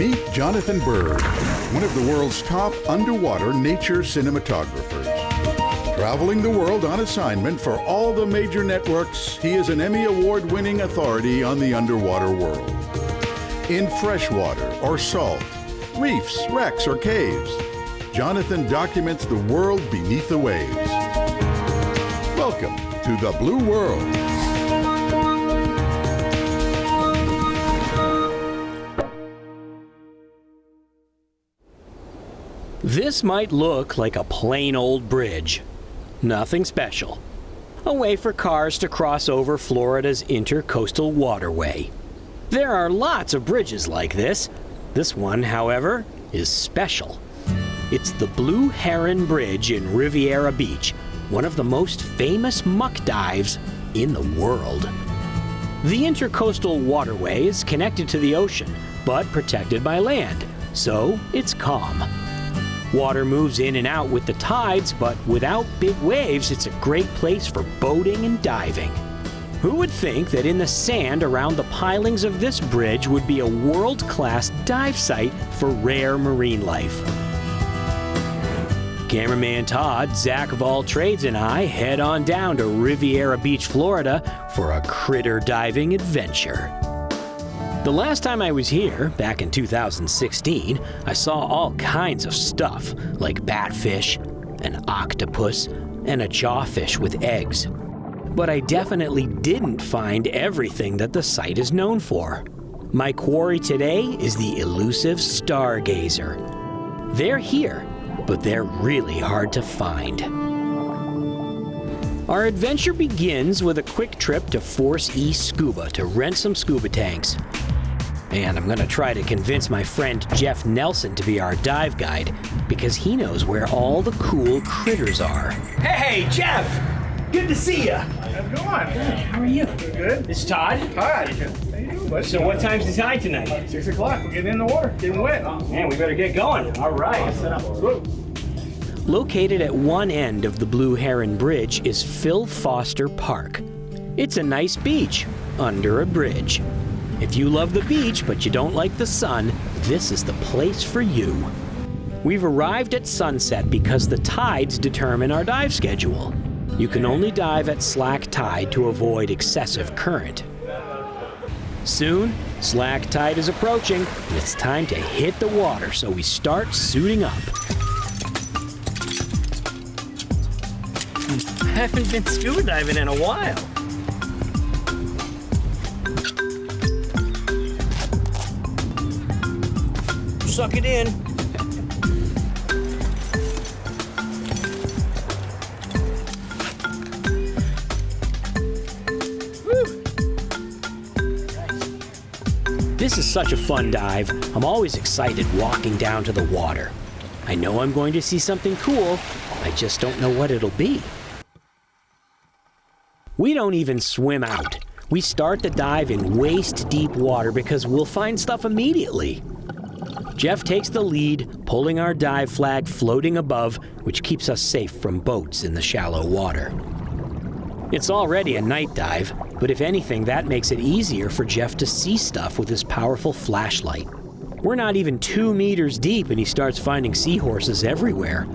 Meet Jonathan Bird, one of the world's top underwater nature cinematographers. Traveling the world on assignment for all the major networks, he is an Emmy Award-winning authority on the underwater world. In freshwater or salt, reefs, wrecks, or caves, Jonathan documents the world beneath the waves. Welcome to the Blue World. This might look like a plain old bridge. Nothing special. A way for cars to cross over Florida's intercoastal waterway. There are lots of bridges like this. This one, however, is special. It's the Blue Heron Bridge in Riviera Beach, one of the most famous muck dives in the world. The intercoastal waterway is connected to the ocean, but protected by land, so it's calm. Water moves in and out with the tides, but without big waves, it's a great place for boating and diving. Who would think that in the sand around the pilings of this bridge would be a world-class dive site for rare marine life? Cameraman Todd, Zach of All Trades, and I head on down to Riviera Beach, Florida for a critter diving adventure. The last time I was here, back in 2016, I saw all kinds of stuff, like batfish, an octopus, and a jawfish with eggs. But I definitely didn't find everything that the site is known for. My quarry today is the elusive stargazer. They're here, but they're really hard to find. Our adventure begins with a quick trip to Force E Scuba to rent some scuba tanks. And I'm gonna try to convince my friend Jeff Nelson to be our dive guide because he knows where all the cool critters are. Hey, Jeff! Good to see ya! How's it going? Good. How are you? Good. This is Todd. Hi. How you doing, bud? So what time's the tide tonight? 6 o'clock. We're getting in the water. Getting wet. Man, we better get going. All right. Located at one end of the Blue Heron Bridge is Phil Foster Park. It's a nice beach under a bridge. If you love the beach but you don't like the sun, this is the place for you. We've arrived at sunset because the tides determine our dive schedule. You can only dive at slack tide to avoid excessive current. Soon, slack tide is approaching, and it's time to hit the water, so we start suiting up. I haven't been scuba diving in a while. Suck it in. Woo. This is such a fun dive. I'm always excited walking down to the water. I know I'm going to see something cool. I just don't know what it'll be. We don't even swim out. We start the dive in waist-deep water because we'll find stuff immediately. Jeff takes the lead, pulling our dive flag floating above, which keeps us safe from boats in the shallow water. It's already a night dive, but if anything, that makes it easier for Jeff to see stuff with his powerful flashlight. We're not even 2 meters deep and he starts finding seahorses everywhere.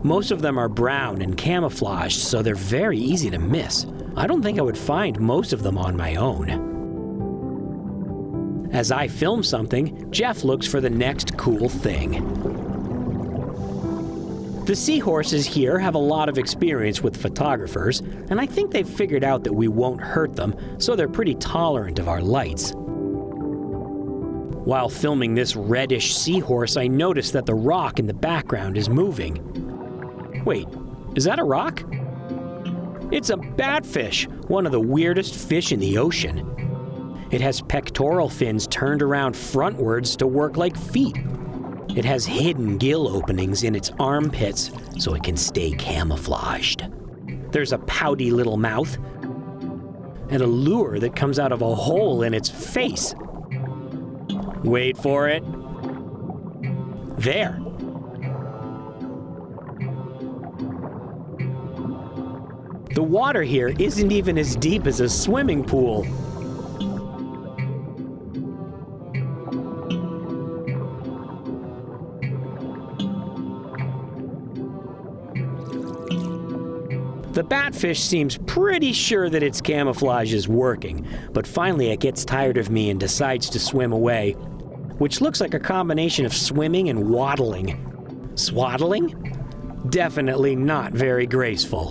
Most of them are brown and camouflaged, so they're very easy to miss. I don't think I would find most of them on my own. As I film something, Jeff looks for the next cool thing. The seahorses here have a lot of experience with photographers, and I think they've figured out that we won't hurt them, so they're pretty tolerant of our lights. While filming this reddish seahorse, I noticed that the rock in the background is moving. Wait, is that a rock? It's a batfish, one of the weirdest fish in the ocean. It has pectoral fins turned around frontwards to work like feet. It has hidden gill openings in its armpits so it can stay camouflaged. There's a pouty little mouth and a lure that comes out of a hole in its face. Wait for it. There. The water here isn't even as deep as a swimming pool. The batfish seems pretty sure that its camouflage is working, but finally it gets tired of me and decides to swim away, which looks like a combination of swimming and waddling. Swaddling? Definitely not very graceful.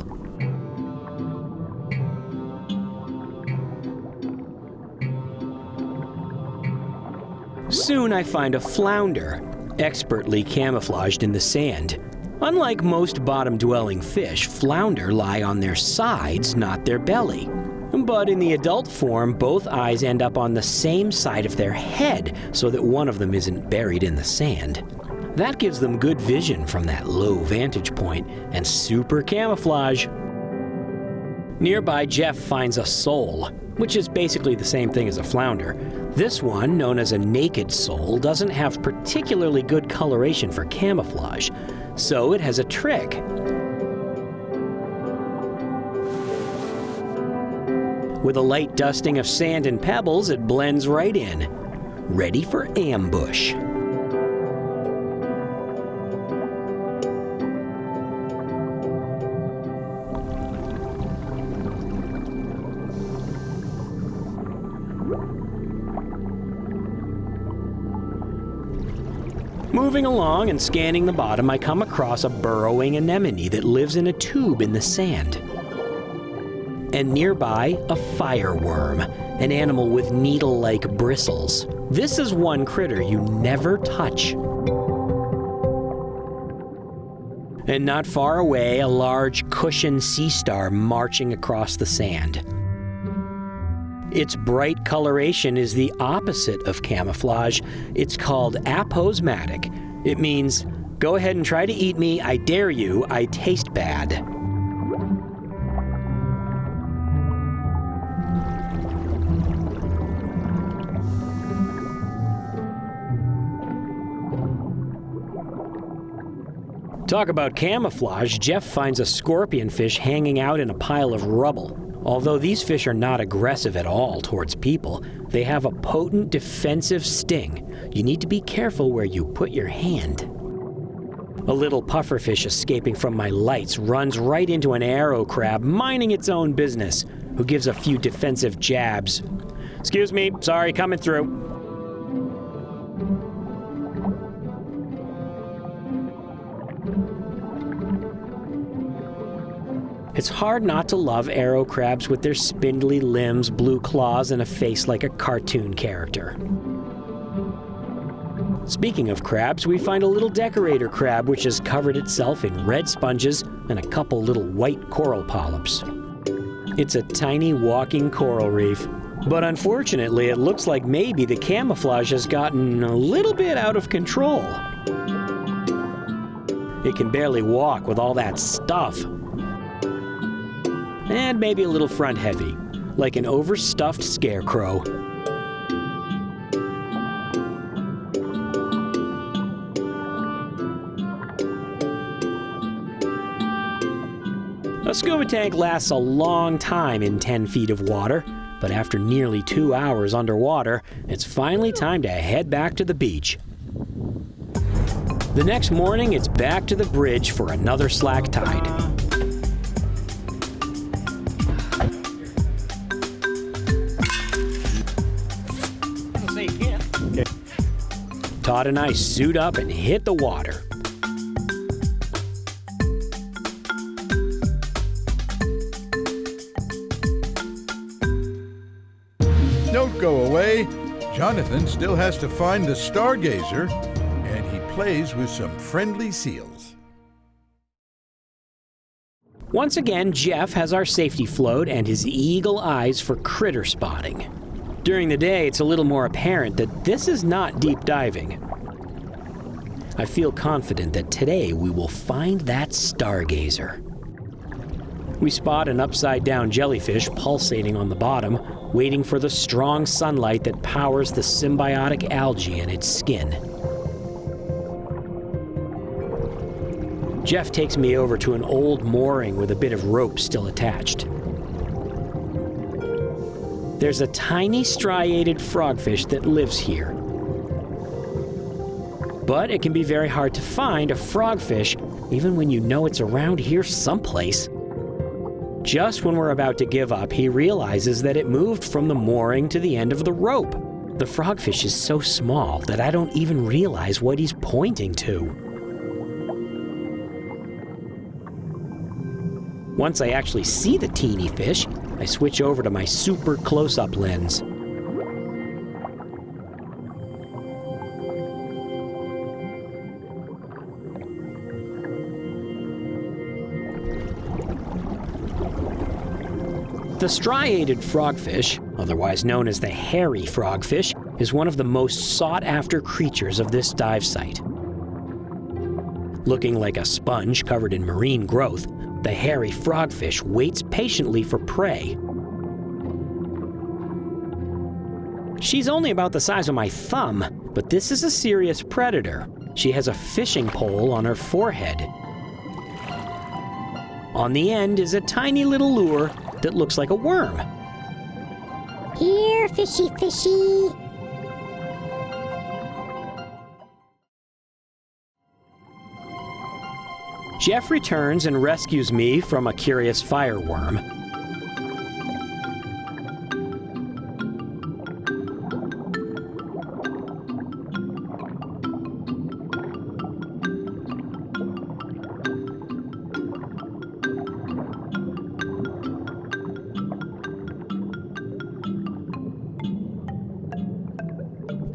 Soon I find a flounder, expertly camouflaged in the sand. Unlike most bottom-dwelling fish, flounder lie on their sides, not their belly. But in the adult form, both eyes end up on the same side of their head so that one of them isn't buried in the sand. That gives them good vision from that low vantage point and super camouflage. Nearby, Jeff finds a sole, which is basically the same thing as a flounder. This one, known as a naked sole, doesn't have particularly good coloration for camouflage, so it has a trick. With a light dusting of sand and pebbles, it blends right in, ready for ambush. Moving along and scanning the bottom, I come across a burrowing anemone that lives in a tube in the sand. And nearby, a fireworm, an animal with needle-like bristles. This is one critter you never touch. And not far away, a large cushion sea star marching across the sand. Its bright coloration is the opposite of camouflage. It's called aposematic. It means, go ahead and try to eat me, I dare you, I taste bad. Talk about camouflage, Jeff finds a scorpionfish hanging out in a pile of rubble. Although these fish are not aggressive at all towards people, they have a potent defensive sting. You need to be careful where you put your hand. A little pufferfish escaping from my lights runs right into an arrow crab minding its own business, who gives a few defensive jabs. Excuse me, sorry, coming through. It's hard not to love arrow crabs with their spindly limbs, blue claws, and a face like a cartoon character. Speaking of crabs, we find a little decorator crab which has covered itself in red sponges and a couple little white coral polyps. It's a tiny walking coral reef, but unfortunately it looks like maybe the camouflage has gotten a little bit out of control. It can barely walk with all that stuff. And maybe a little front heavy, like an overstuffed scarecrow. A scuba tank lasts a long time in 10 feet of water, but after nearly 2 hours underwater, it's finally time to head back to the beach. The next morning, it's back to the bridge for another slack tide. Todd and I suit up and hit the water. Don't go away. Jonathan still has to find the stargazer, and he plays with some friendly seals. Once again, Jeff has our safety float and his eagle eyes for critter spotting. During the day, it's a little more apparent that this is not deep diving. I feel confident that today we will find that stargazer. We spot an upside-down jellyfish pulsating on the bottom, waiting for the strong sunlight that powers the symbiotic algae in its skin. Jeff takes me over to an old mooring with a bit of rope still attached. There's a tiny striated frogfish that lives here. But it can be very hard to find a frogfish, even when you know it's around here someplace. Just when we're about to give up, he realizes that it moved from the mooring to the end of the rope. The frogfish is so small that I don't even realize what he's pointing to. Once I actually see the teeny fish, I switch over to my super close-up lens. The striated frogfish, otherwise known as the hairy frogfish, is one of the most sought-after creatures of this dive site. Looking like a sponge covered in marine growth, the hairy frogfish waits patiently for prey. She's only about the size of my thumb, but this is a serious predator. She has a fishing pole on her forehead. On the end is a tiny little lure that looks like a worm. Here, fishy, fishy. Jeff returns and rescues me from a curious fireworm.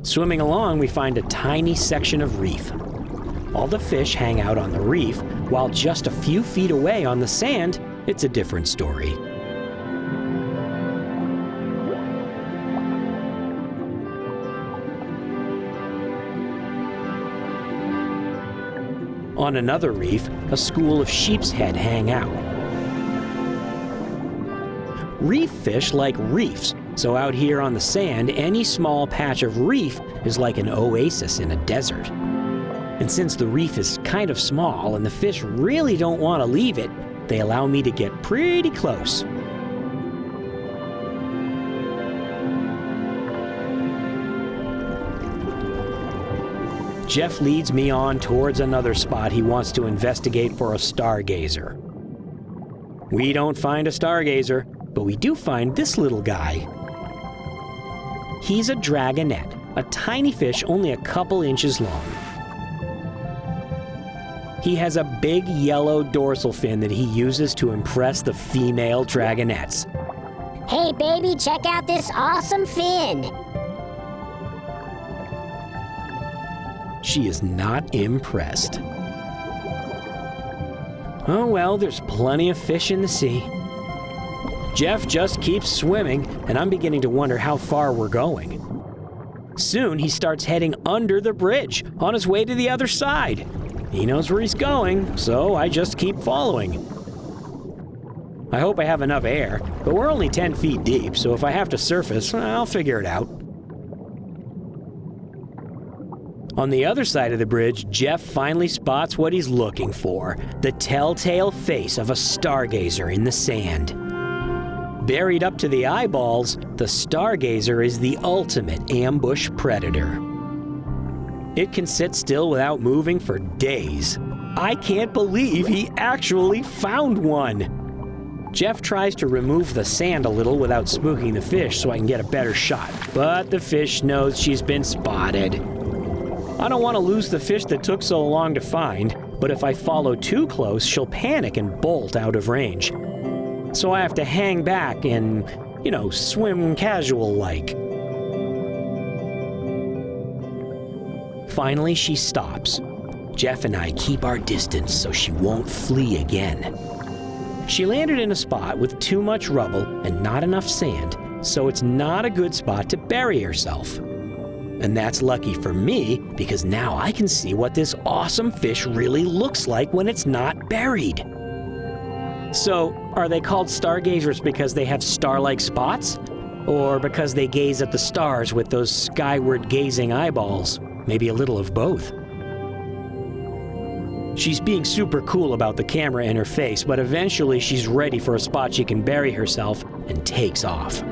Swimming along, we find a tiny section of reef. All the fish hang out on the reef, while just a few feet away on the sand, it's a different story. On another reef, a school of sheep's head hang out. Reef fish like reefs, so out here on the sand, any small patch of reef is like an oasis in a desert. And since the reef is kind of small and the fish really don't want to leave it, they allow me to get pretty close. Jeff leads me on towards another spot he wants to investigate for a stargazer. We don't find a stargazer, but we do find this little guy. He's a dragonet, a tiny fish only a couple inches long. He has a big yellow dorsal fin that he uses to impress the female dragonets. Hey, baby, check out this awesome fin. She is not impressed. Oh well, there's plenty of fish in the sea. Jeff just keeps swimming, and I'm beginning to wonder how far we're going. Soon he starts heading under the bridge, on his way to the other side. He knows where he's going, so I just keep following. I hope I have enough air, but we're only 10 feet deep, so if I have to surface, I'll figure it out. On the other side of the bridge, Jeff finally spots what he's looking for, the telltale face of a stargazer in the sand. Buried up to the eyeballs, the stargazer is the ultimate ambush predator. It can sit still without moving for days. I can't believe he actually found one. Jeff tries to remove the sand a little without spooking the fish so I can get a better shot, but the fish knows she's been spotted. I don't want to lose the fish that took so long to find, but if I follow too close, she'll panic and bolt out of range. So I have to hang back and, swim casual-like. Finally, she stops. Jeff and I keep our distance so she won't flee again. She landed in a spot with too much rubble and not enough sand, so it's not a good spot to bury herself. And that's lucky for me, because now I can see what this awesome fish really looks like when it's not buried. So, are they called stargazers because they have star-like spots? Or because they gaze at the stars with those skyward gazing eyeballs? Maybe a little of both. She's being super cool about the camera in her face, but eventually she's ready for a spot she can bury herself and takes off.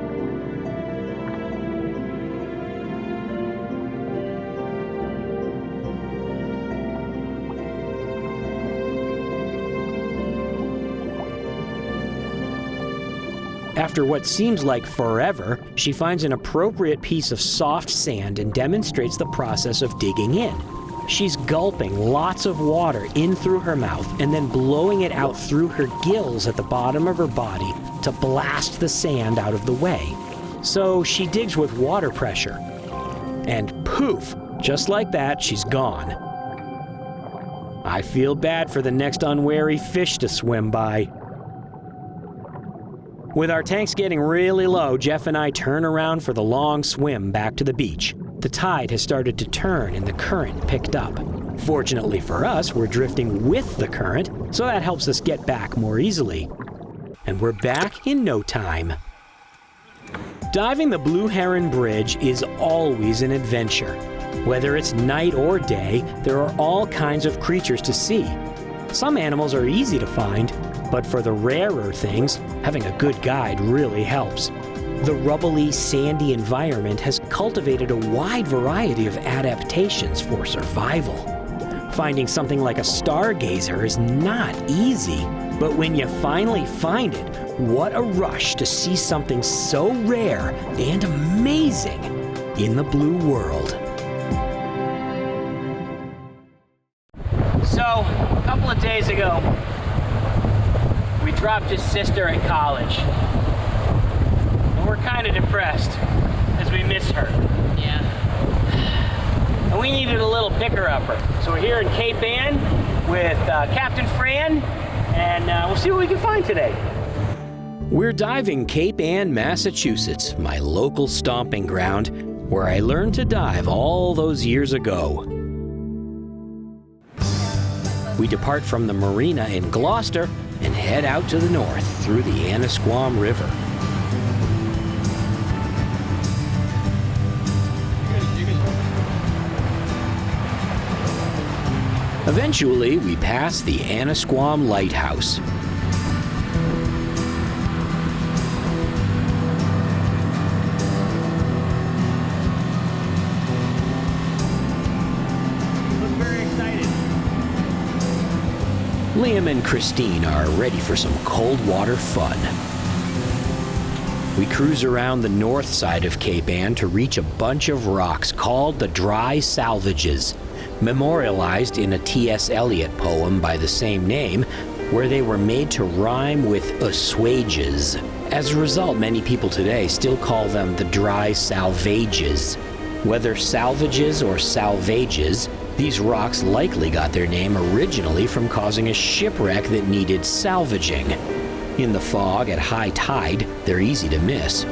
After what seems like forever, she finds an appropriate piece of soft sand and demonstrates the process of digging in. She's gulping lots of water in through her mouth and then blowing it out through her gills at the bottom of her body to blast the sand out of the way. So she digs with water pressure. And poof, just like that, she's gone. I feel bad for the next unwary fish to swim by. With our tanks getting really low, Jeff and I turn around for the long swim back to the beach. The tide has started to turn and the current picked up. Fortunately for us, we're drifting with the current, so that helps us get back more easily. And we're back in no time. Diving the Blue Heron Bridge is always an adventure. Whether it's night or day, there are all kinds of creatures to see. Some animals are easy to find, but for the rarer things, having a good guide really helps. The rubbly, sandy environment has cultivated a wide variety of adaptations for survival. Finding something like a stargazer is not easy, but when you finally find it, what a rush to see something so rare and amazing in the blue world. So, a couple of days ago, we dropped his sister at college. And we're kind of depressed as we miss her. Yeah. And we needed a little picker-upper. So we're here in Cape Ann with Captain Fran, and we'll see what we can find today. We're diving Cape Ann, Massachusetts, my local stomping ground, where I learned to dive all those years ago. We depart from the marina in Gloucester and head out to the north through the Anasquam River. Eventually, we pass the Anasquam Lighthouse. Liam and Christine are ready for some cold water fun. We cruise around the north side of Cape Ann to reach a bunch of rocks called the Dry Salvages, memorialized in a T.S. Eliot poem by the same name, where they were made to rhyme with assuages. As a result, many people today still call them the Dry Salvages. Whether salvages or salvages, these rocks likely got their name originally from causing a shipwreck that needed salvaging. In the fog at high tide, they're easy to miss.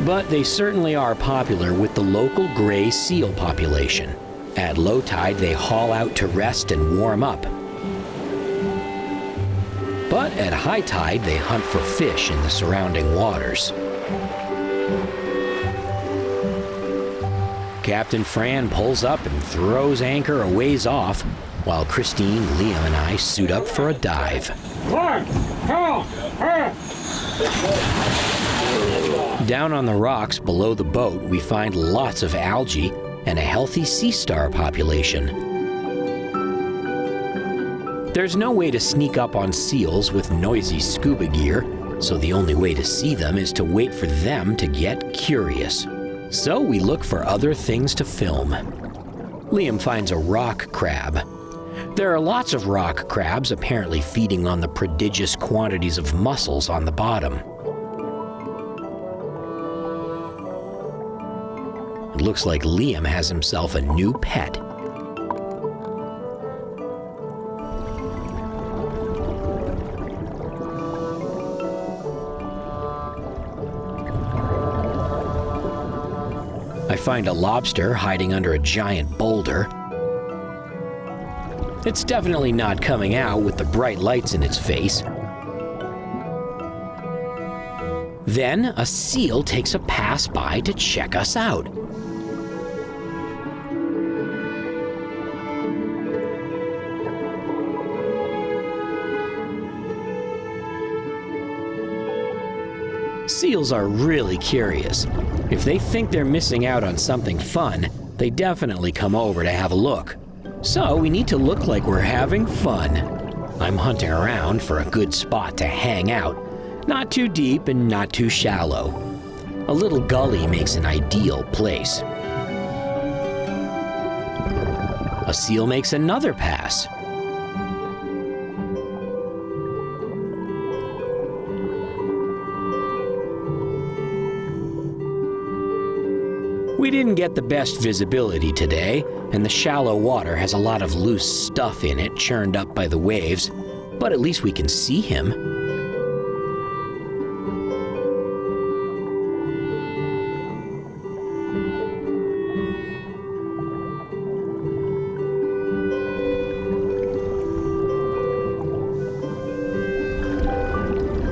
But they certainly are popular with the local gray seal population. At low tide, they haul out to rest and warm up. But at high tide, they hunt for fish in the surrounding waters. Captain Fran pulls up and throws anchor a ways off, while Christine, Liam, and I suit up for a dive. Down on the rocks below the boat, we find lots of algae and a healthy sea star population. There's no way to sneak up on seals with noisy scuba gear, so the only way to see them is to wait for them to get curious. So we look for other things to film. Liam finds a rock crab. There are lots of rock crabs apparently feeding on the prodigious quantities of mussels on the bottom. It looks like Liam has himself a new pet. I find a lobster hiding under a giant boulder. It's definitely not coming out with the bright lights in its face. Then a seal takes a pass by to check us out. Seals are really curious. If they think they're missing out on something fun, they definitely come over to have a look. So we need to look like we're having fun. I'm hunting around for a good spot to hang out, Not too deep and not too shallow. A little gully makes an ideal place. A seal makes another pass. We didn't get the best visibility today, and the shallow water has a lot of loose stuff in it churned up by the waves, but at least we can see him.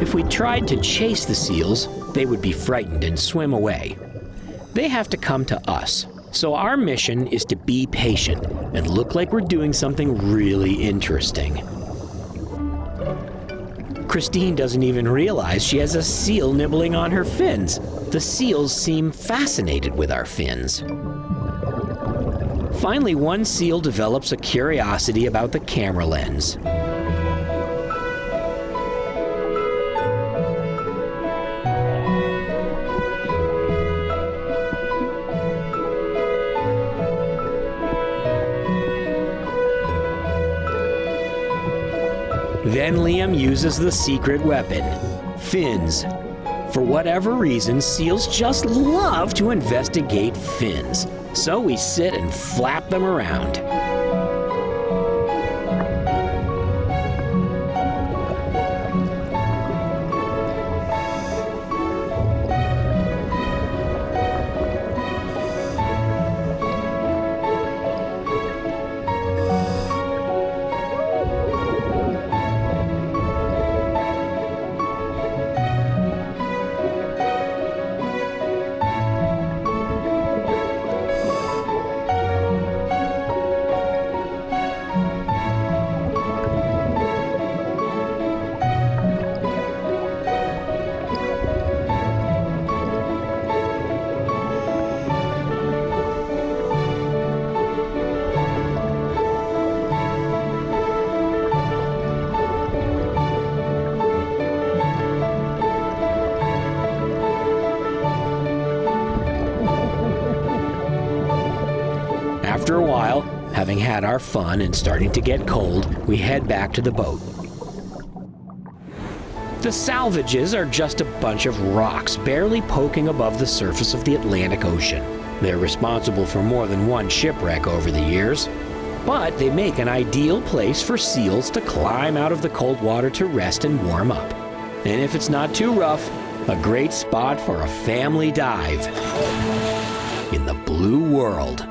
If we tried to chase the seals, they would be frightened and swim away. They have to come to us, so our mission is to be patient and look like we're doing something really interesting. Christine doesn't even realize she has a seal nibbling on her fins. The seals seem fascinated with our fins. Finally, one seal develops a curiosity about the camera lens. Then Liam uses the secret weapon, fins. For whatever reason, seals just love to investigate fins. So we sit and flap them around. After a while, having had our fun and starting to get cold, we head back to the boat. The salvages are just a bunch of rocks barely poking above the surface of the Atlantic Ocean. They're responsible for more than one shipwreck over the years, but they make an ideal place for seals to climb out of the cold water to rest and warm up. And if it's not too rough, a great spot for a family dive in the blue world.